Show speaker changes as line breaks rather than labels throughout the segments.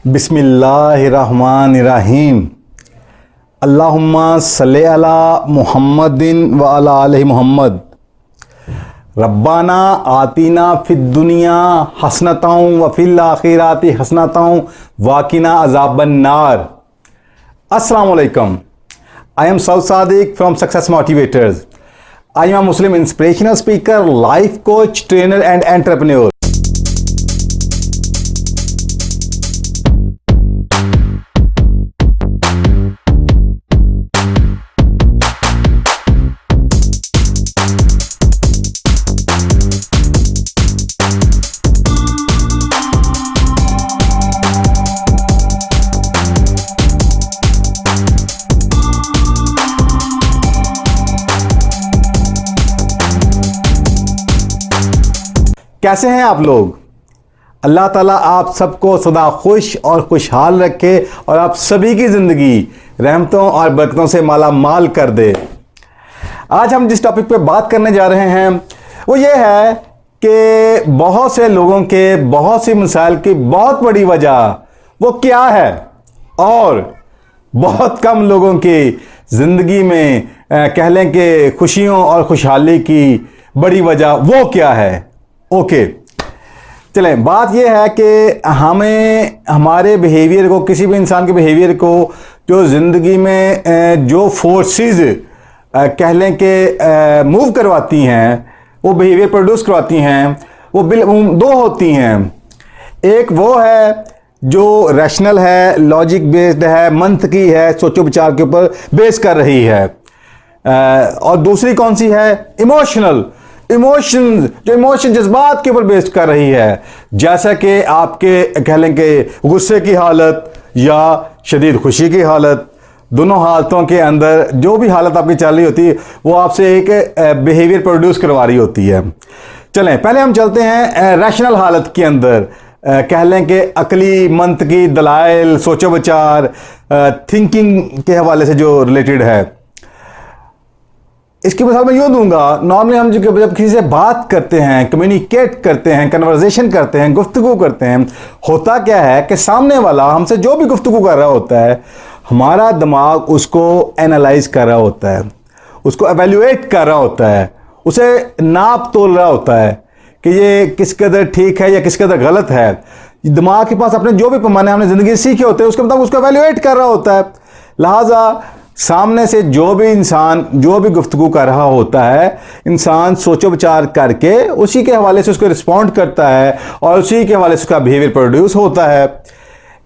बिस्मिल्लाहिर्रहमानिर्रहीम। अल्लाहुम्मा सल्ली अला मुहम्मदिन व अला आलि मुहम्मद। रब्बाना आतीना फिद दुनिया हसनतौ व फिल आखिराति हसनतौ वाकिना अज़ाबन नार। अस्सलामु अलैकुम। I am Saud Sadiq from success motivators. I am a Muslim inspirational speaker, life coach, trainer and entrepreneur. कैसे हैं आप लोग? अल्लाह ताला आप सबको सदा खुश और खुशहाल रखे और आप सभी की ज़िंदगी रहमतों और बरकतों से माला माल कर दे। आज हम जिस टॉपिक पे बात करने जा रहे हैं वो ये है कि बहुत से लोगों के बहुत सी मसाइल की बहुत बड़ी वजह वो क्या है और बहुत कम लोगों की ज़िंदगी में कह लें कि खुशियों और खुशहाली की बड़ी वजह वो क्या है। ओके, चलें, बात यह है कि हमें हमारे बिहेवियर को, किसी भी इंसान के बिहेवियर को जो ज़िंदगी में जो फोर्सेस कह लें कि मूव करवाती हैं, वो बिहेवियर प्रोड्यूस करवाती हैं, वो दो होती हैं। एक वो है जो रैशनल है, लॉजिक बेस्ड है, मंतकी है, सोचो विचार के ऊपर बेस कर रही है, और दूसरी कौन सी है? इमोशनल, जो इमोशन जज्बात के ऊपर बेस्ड कर रही है। जैसा कि आपके कह लें कि गुस्से की हालत या शदीद खुशी की हालत, दोनों हालतों के अंदर जो भी हालत आपकी चल रही होती है वो आपसे एक बिहेवियर प्रोड्यूस करवा रही होती है। चलें, पहले हम चलते हैं रैशनल हालत के अंदर, कह लें कि अकली, मंतकी, दलाइल, सोचो विचार, थिंकिंग के हवाले से जो रिलेटेड है। इसकी मिसाल मैं यूँ दूंगा, नॉर्मली हम जब किसी से बात करते हैं, कम्युनिकेट करते हैं, कन्वर्सेशन करते हैं, गुफ्तगू करते हैं, होता क्या है कि सामने वाला हमसे जो भी गुफ्तगू कर रहा होता है, हमारा दिमाग उसको एनालाइज कर रहा होता है, उसको एवेल्युएट कर रहा होता है, उसे नाप तोल रहा होता है कि ये किस कदर ठीक है या किस कदर गलत है। दिमाग के पास अपने जो भी पैमाने हमने ज़िंदगी सीखे होते हैं उसके मुताबिक उसको एवेल्युएट कर रहा होता है। लिहाजा सामने से जो भी इंसान जो भी गुफ्तगू कर रहा होता है, इंसान सोचो विचार करके उसी के हवाले से उसको रिस्पॉन्ड करता है और उसी के हवाले से उसका बिहेवियर प्रोड्यूस होता है।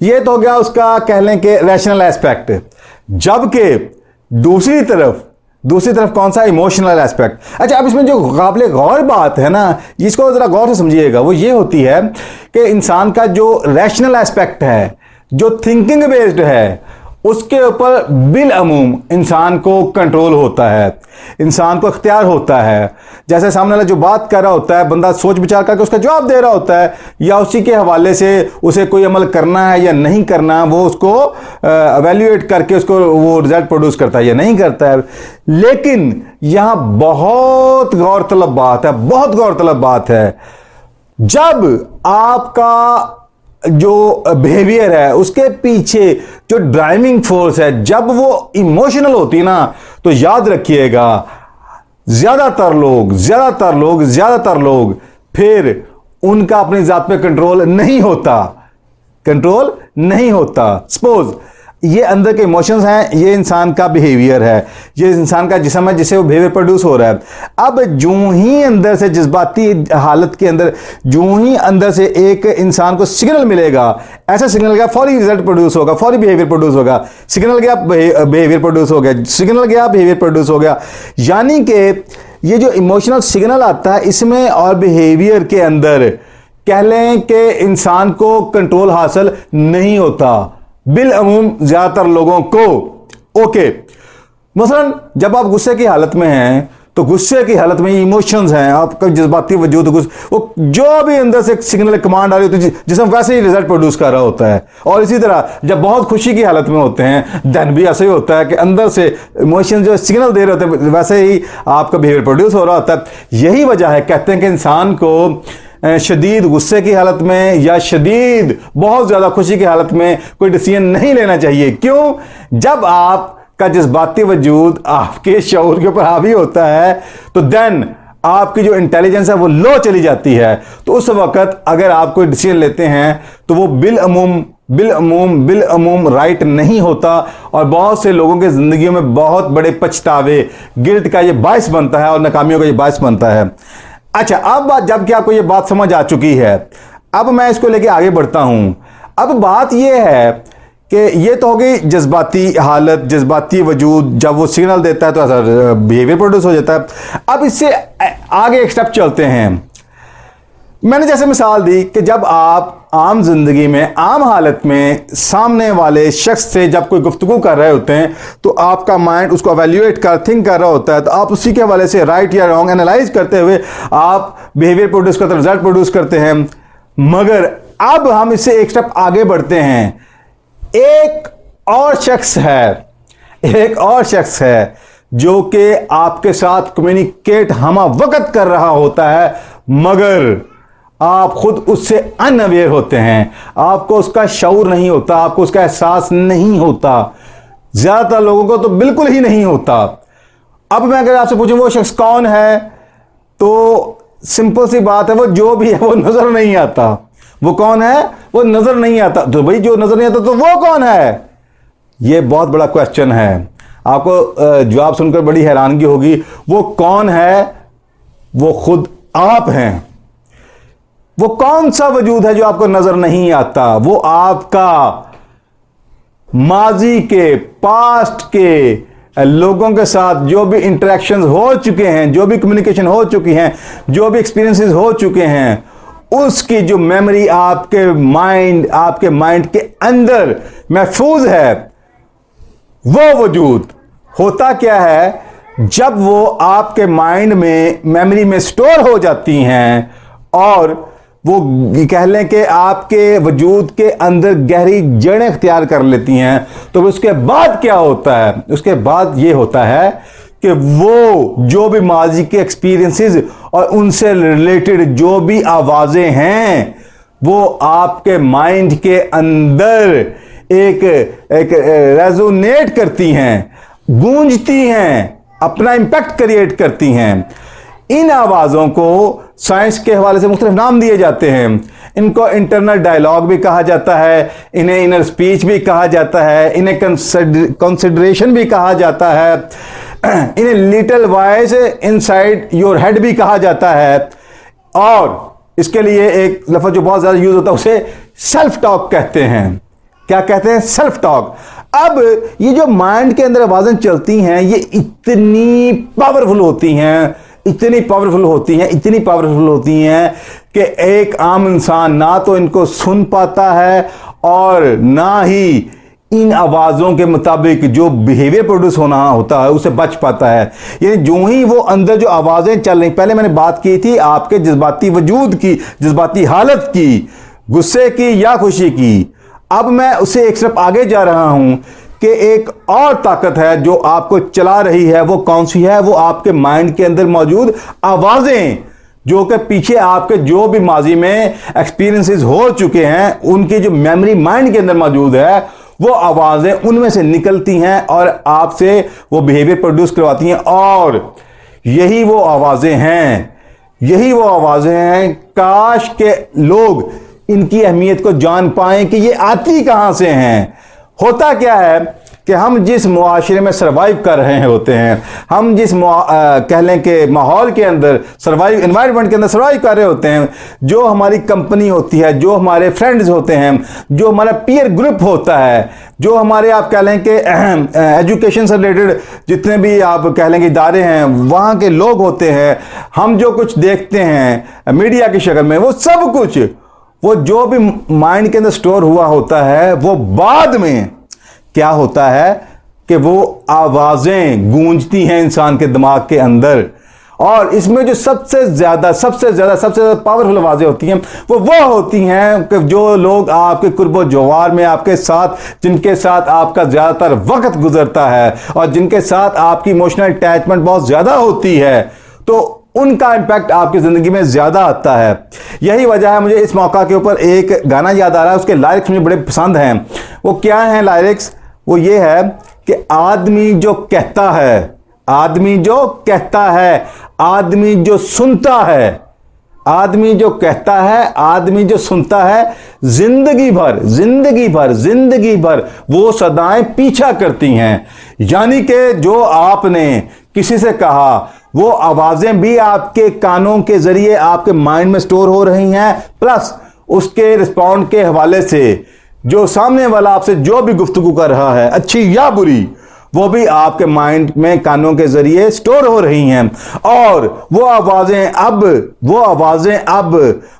ये तो हो गया उसका कह लें कि रैशनल एस्पेक्ट। जबकि दूसरी तरफ कौन सा? Emotional aspect. अच्छा, अब इसमें जो काबिल गौर बात है ना, इसको ज़रा गौर से समझिएगा, वो ये होती है कि इंसान का जो रैशनल एस्पेक्ट है, जो थिंकिंग बेस्ड है, उसके ऊपर बिलअमूम इंसान को कंट्रोल होता है, इंसान को इख्तियार होता है। जैसे सामने वाला जो बात कर रहा होता है, बंदा सोच विचार करके उसका जवाब दे रहा होता है, या उसी के हवाले से उसे कोई अमल करना है या नहीं करना, वो उसको एवेल्युएट करके उसको वो रिजल्ट प्रोड्यूस करता है या नहीं करता है। लेकिन यहाँ बहुत गौरतलब बात है, जब आपका जो बिहेवियर है उसके पीछे जो ड्राइविंग फोर्स है, जब वो इमोशनल होती है ना, तो याद रखिएगा ज्यादातर लोग फिर उनका अपनी जात पे कंट्रोल नहीं होता। सपोज ये अंदर के इमोशंस हैं, ये इंसान का बिहेवियर है, ये इंसान का जिस्म है जिससे वो बिहेवियर प्रोड्यूस हो रहा है। अब जूं ही अंदर से जज्बाती हालत के अंदर जूं ही अंदर से एक इंसान को सिग्नल मिलेगा, ऐसा सिग्नल गया, फौरी रिजल्ट प्रोड्यूस होगा, फौरी बिहेवियर प्रोड्यूस होगा। सिग्नल गया, बिहेवियर प्रोड्यूस हो गया। यानी कि ये जो इमोशनल सिग्नल आता है, इसमें और बिहेवियर के अंदर कह लें कि इंसान को कंट्रोल हासिल नहीं होता बिलअमूम ज्यादातर लोगों को। ओके, मसलन जब आप गुस्से की हालत में हैं, तो गुस्से की हालत में इमोशंस हैं, आपका जज्बाती वजूद, वो जो भी अंदर से सिग्नल कमांड आ रही होती है जिसमें वैसे ही रिजल्ट प्रोड्यूस कर रहा होता है। और इसी तरह जब बहुत खुशी की हालत में होते हैं, देन भी ऐसा ही होता है कि अंदर से इमोशन जो सिग्नल दे रहे होते हैं वैसे ही आपका बिहेवियर प्रोड्यूस हो रहा होता है। यही वजह है, कहते हैं कि इंसान को शदीद गुस्से की हालत में या शदीद बहुत ज़्यादा खुशी की हालत में कोई डिसीजन नहीं लेना चाहिए। क्यों? जब आपका जज्बाती वजूद आपके शऊर के ऊपर हावी होता है तो देन आपकी जो इंटेलिजेंस है वो लो चली जाती है। तो उस वक्त अगर आप कोई डिसीजन लेते हैं तो वो बिल अमूम राइट नहीं होता और बहुत से लोगों के ज़िंदगी में बहुत बड़े पछतावे, गिल्ट का ये बायस बनता है और नाकामियों का ये बायस बनता है। अच्छा, अब जबकि आपको ये बात समझ आ चुकी है, अब मैं इसको लेके आगे बढ़ता हूं। अब बात ये है कि ये तो हो गई जज्बाती हालत, जज्बाती वजूद, जब वो सिग्नल देता है तो ऐसा बिहेवियर प्रोड्यूस हो जाता है। अब इससे आगे एक स्टेप चलते हैं। मैंने जैसे मिसाल दी कि जब आप आम जिंदगी में, आम हालत में सामने वाले शख्स से जब कोई गुफ्तगू कर रहे होते हैं तो आपका माइंड उसको एवेल्युएट कर, थिंक कर रहा होता है, तो आप उसी के हवाले से राइट या रॉन्ग एनालाइज करते हुए आप बिहेवियर प्रोड्यूस करते हैं, रिजल्ट प्रोड्यूस करते हैं। मगर अब हम इससे एक स्टेप आगे बढ़ते हैं। एक और शख्स है जो कि आपके साथ कम्युनिकेट हमा वक्त कर रहा होता है, मगर आप खुद उससे अनअवेयर होते हैं, आपको उसका शऊर नहीं होता, आपको उसका एहसास नहीं होता। ज्यादातर लोगों को तो बिल्कुल ही नहीं होता। अब मैं अगर आपसे पूछूं वो शख्स कौन है, तो सिंपल सी बात है, वो जो भी है वो नजर नहीं आता। वो कौन है? वो नजर नहीं आता। तो भाई जो नजर नहीं आता तो वो कौन है? ये बहुत बड़ा क्वेश्चन है। आपको जवाब सुनकर बड़ी हैरानगी होगी। वो कौन है? वो खुद आप हैं। वो कौन सा वजूद है जो आपको नजर नहीं आता? वो आपका माजी के, पास्ट के लोगों के साथ जो भी इंटरेक्शंस हो चुके हैं, जो भी कम्युनिकेशन हो चुकी हैं, जो भी एक्सपीरियंसेस हो चुके हैं, उसकी जो मेमोरी आपके माइंड के अंदर महफूज है। वो वजूद होता क्या है? जब वो आपके माइंड में, मेमोरी में स्टोर हो जाती हैं और वो कह लें कि आपके वजूद के अंदर गहरी जड़ें इख्तियार कर लेती हैं, तो उसके बाद क्या होता है? उसके बाद ये होता है कि वो जो भी माजी के एक्सपीरियंसेस और उनसे रिलेटेड जो भी आवाज़ें हैं वो आपके माइंड के अंदर एक रेजोनेट करती हैं, गूंजती हैं, अपना इंपैक्ट क्रिएट करती हैं। इन आवाज़ों को साइंस के हवाले से मुख्तलिफ नाम दिए जाते हैं। इनको इंटरनल डायलॉग भी कहा जाता है, इन्हें इनर स्पीच भी कहा जाता है, इन्हें कंसिडरेशन भी कहा जाता है, इन्हें little voice inside your head भी कहा जाता है। और इसके लिए एक लफ्ज़ जो बहुत ज़्यादा यूज़ होता है उसे सेल्फ टॉक कहते हैं। क्या कहते हैं? Self talk. अब ये जो माइंड के अंदर आवाज़ें चलती हैं ये इतनी पावरफुल होती हैं कि एक आम इंसान ना तो इनको सुन पाता है और ना ही इन आवाज़ों के मुताबिक जो बिहेवियर प्रोड्यूस होना होता है उसे बच पाता है। यानी जो ही वो अंदर जो आवाज़ें चल रही, पहले मैंने बात की थी आपके जज्बाती वजूद की, जज्बाती हालत की, गुस्से की या खुशी की। अब मैं उससे एक स्टेप आगे जा रहा हूं कि एक और ताकत है जो आपको चला रही है। वो कौन सी है? वो आपके माइंड के अंदर मौजूद आवाज़ें, जो कि पीछे आपके जो भी माजी में एक्सपीरियंसेस हो चुके हैं, उनकी जो मेमोरी माइंड के अंदर मौजूद है, वो आवाज़ें उनमें से निकलती हैं और आपसे वो बिहेवियर प्रोड्यूस करवाती हैं। और यही वो आवाज़ें हैं, काश के लोग इनकी अहमियत को जान पाएं कि ये आती कहां से हैं। होता क्या है कि हम जिस मुआशरे में सर्वाइव कर रहे होते हैं, हम जिस कह लें कि माहौल के अंदर एनवायरनमेंट के अंदर सर्वाइव कर रहे होते हैं, जो हमारी कंपनी होती है, जो हमारे फ्रेंड्स होते हैं, जो हमारा पीयर ग्रुप होता है, जो हमारे आप कह लें कि एजुकेशन से रिलेटेड जितने भी आप कह लें कि इदारे हैं, वहाँ के लोग होते हैं, हम जो कुछ देखते हैं मीडिया की शक्ल में, वो सब कुछ, वो जो भी माइंड के अंदर स्टोर हुआ होता है, वो बाद में क्या होता है कि वो आवाज़ें गूंजती हैं इंसान के दिमाग के अंदर। और इसमें जो सबसे ज़्यादा पावरफुल आवाज़ें होती हैं वो होती हैं कि जो लोग आपके कुर्बो जवार में आपके साथ, जिनके साथ आपका ज़्यादातर वक्त गुजरता है और जिनके साथ आपकी इमोशनल अटैचमेंट बहुत ज़्यादा होती है, तो उनका इम्पैक्ट आपकी ज़िंदगी में ज़्यादा आता है। यही वजह है मुझे इस मौका के ऊपर एक गाना याद आ रहा है, उसके लारिक्स मुझे बड़े पसंद हैं। वो क्या हैं लारिक्स? वो ये है कि आदमी जो कहता है, आदमी जो कहता है, आदमी जो सुनता है, आदमी जो कहता है, आदमी जो सुनता है, जिंदगी भर जिंदगी भर जिंदगी भर वो सदाएं पीछा करती हैं। यानी कि जो आपने किसी से कहा वो आवाजें भी आपके कानों के जरिए आपके माइंड में स्टोर हो रही हैं, प्लस उसके रिस्पॉन्ड के हवाले से जो सामने वाला आपसे जो भी गुफ्तगू कर रहा है, अच्छी या बुरी, वो भी आपके माइंड में कानों के जरिए स्टोर हो रही हैं। और वो आवाजें अब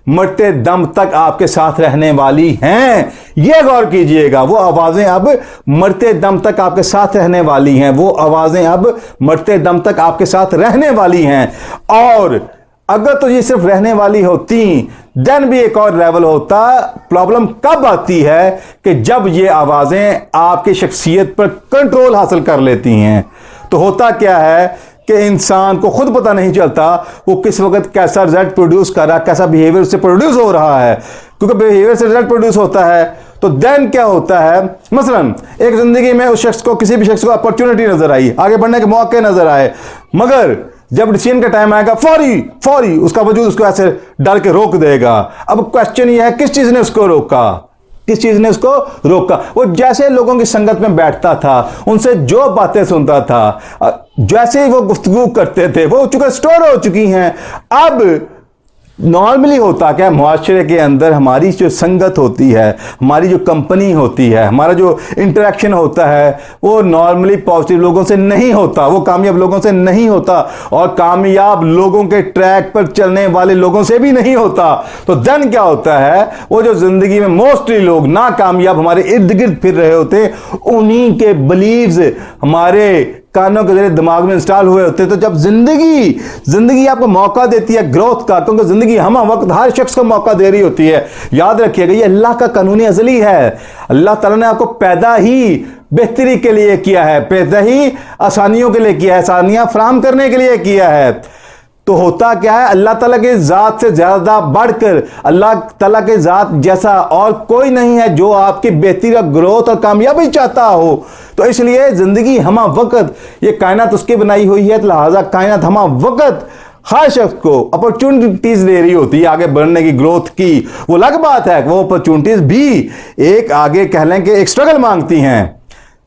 मरते दम तक आपके साथ रहने वाली हैं। ये गौर कीजिएगा, वो आवाजें अब मरते दम तक आपके साथ रहने वाली हैं। वो आवाजें अब मरते दम तक आपके साथ रहने वाली हैं। और अगर तो ये सिर्फ रहने वाली होती देन भी एक और लेवल होता। प्रॉब्लम कब आती है कि जब ये आवाजें आपकी शख्सियत पर कंट्रोल हासिल कर लेती हैं। तो होता क्या है कि इंसान को खुद पता नहीं चलता वो किस वक्त कैसा रिजल्ट प्रोड्यूस कर रहा है, कैसा बिहेवियर से प्रोड्यूस हो रहा है। क्योंकि बिहेवियर से रिजल्ट प्रोड्यूस होता है तो देन क्या होता है, मसलन एक जिंदगी में उस शख्स को, किसी भी शख्स को अपॉर्चुनिटी नजर आई, आगे बढ़ने के मौके नजर आए, मगर जब डिसीजन का टाइम आएगा फौरी उसका वजूद उसको ऐसे डाल के रोक देगा। अब क्वेश्चन ये है किस चीज ने उसको रोका, किस चीज ने उसको रोका? वो जैसे लोगों की संगत में बैठता था, उनसे जो बातें सुनता था, जैसे ही वो गुफ्तगू करते थे, वो चूंकि स्टोर हो चुकी हैं। अब नॉर्मली होता क्या, मुआशरे के अंदर हमारी जो संगत होती है, हमारी जो कंपनी होती है, हमारा जो इंटरेक्शन होता है, वो नॉर्मली पॉजिटिव लोगों से नहीं होता, वो कामयाब लोगों से नहीं होता, और कामयाब लोगों के ट्रैक पर चलने वाले लोगों से भी नहीं होता। तो देन क्या होता है, वो जो जिंदगी में मोस्टली लोग नाकामयाब हमारे इर्द गिर्द फिर रहे होते, उन्हीं के बिलीव्स हमारे कानों के जरिए दिमाग में इंस्टॉल हुए होते। तो जब जिंदगी आपको मौका देती है ग्रोथ का, क्योंकि जिंदगी हम वक्त हर शख्स को मौका दे रही होती है। याद रखिएगा ये अल्लाह का कानूनी अज़ली है। अल्लाह ताला ने आपको पैदा ही बेहतरी के लिए किया है, पैदा ही आसानियों के लिए किया है, आसानियां फराहम करने के लिए किया है। तो होता क्या है, अल्लाह ताला के ज़ात से ज़्यादा बढ़कर अल्लाह ताला के ज़ात जैसा और कोई नहीं है जो आपकी बेहतरी और ग्रोथ और कामयाबी चाहता हो। तो इसलिए ज़िंदगी हमा वक्त, ये कायनात उसकी बनाई हुई है, लिहाजा कायनात हमा वक्त हर शख्स को अपॉर्चुनिटीज दे रही होती है आगे बढ़ने की, ग्रोथ की। वो अलग बात है, वो अपॉर्चुनिटीज भी एक आगे कह लें कि एक स्ट्रगल मांगती हैं।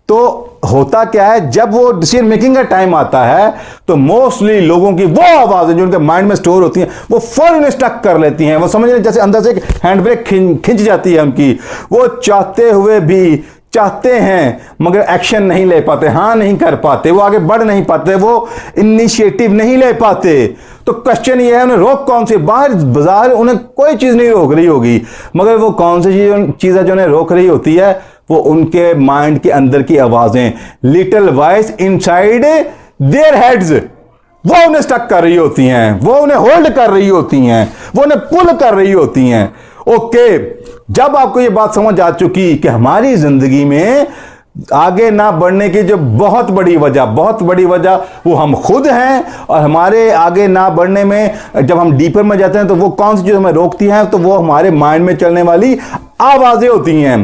तो होता क्या है, जब वो डिसीजन मेकिंग का टाइम आता है तो मोस्टली लोगों की वो आवाजें जो उनके माइंड में स्टोर होती हैं वो फौरन स्टक कर लेती हैं। वो समझ लें जैसे अंदर से एक हैंड ब्रेक खिंच जाती है उनकी। वो चाहते हुए भी चाहते हैं मगर एक्शन नहीं ले पाते, हाँ नहीं कर पाते, वो आगे बढ़ नहीं पाते, वो इनिशिएटिव नहीं ले पाते। तो क्वेश्चन ये है उन्हें रोक कौन सी, बाहर बाजार उन्हें कोई चीज नहीं रोक रही होगी, मगर वो कौन सी चीज है जो उन्हें रोक रही होती है, वो उनके माइंड के अंदर की आवाजें, little voice inside their heads, वो उन्हें स्टक कर रही होती हैं, वो उन्हें होल्ड कर रही होती हैं, वो उन्हें पुल कर रही होती हैं। ओके, जब आपको ये बात समझ आ चुकी कि हमारी जिंदगी में आगे ना बढ़ने की जो बहुत बड़ी वजह वो हम खुद हैं, और हमारे आगे ना बढ़ने में जब हम डीपर में जाते हैं तो वो कौन सी चीज हमें रोकती हैं, तो वो हमारे माइंड में चलने वाली आवाजें होती हैं।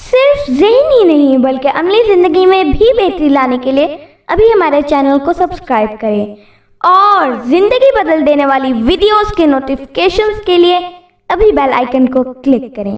सिर्फ ज़हनी ही नहीं बल्कि अमली ज़िंदगी में भी बेहतरी लाने के लिए अभी हमारे चैनल को सब्सक्राइब करें, और ज़िंदगी बदल देने वाली वीडियोस के नोटिफिकेशंस के लिए अभी बेल आइकन को क्लिक करें।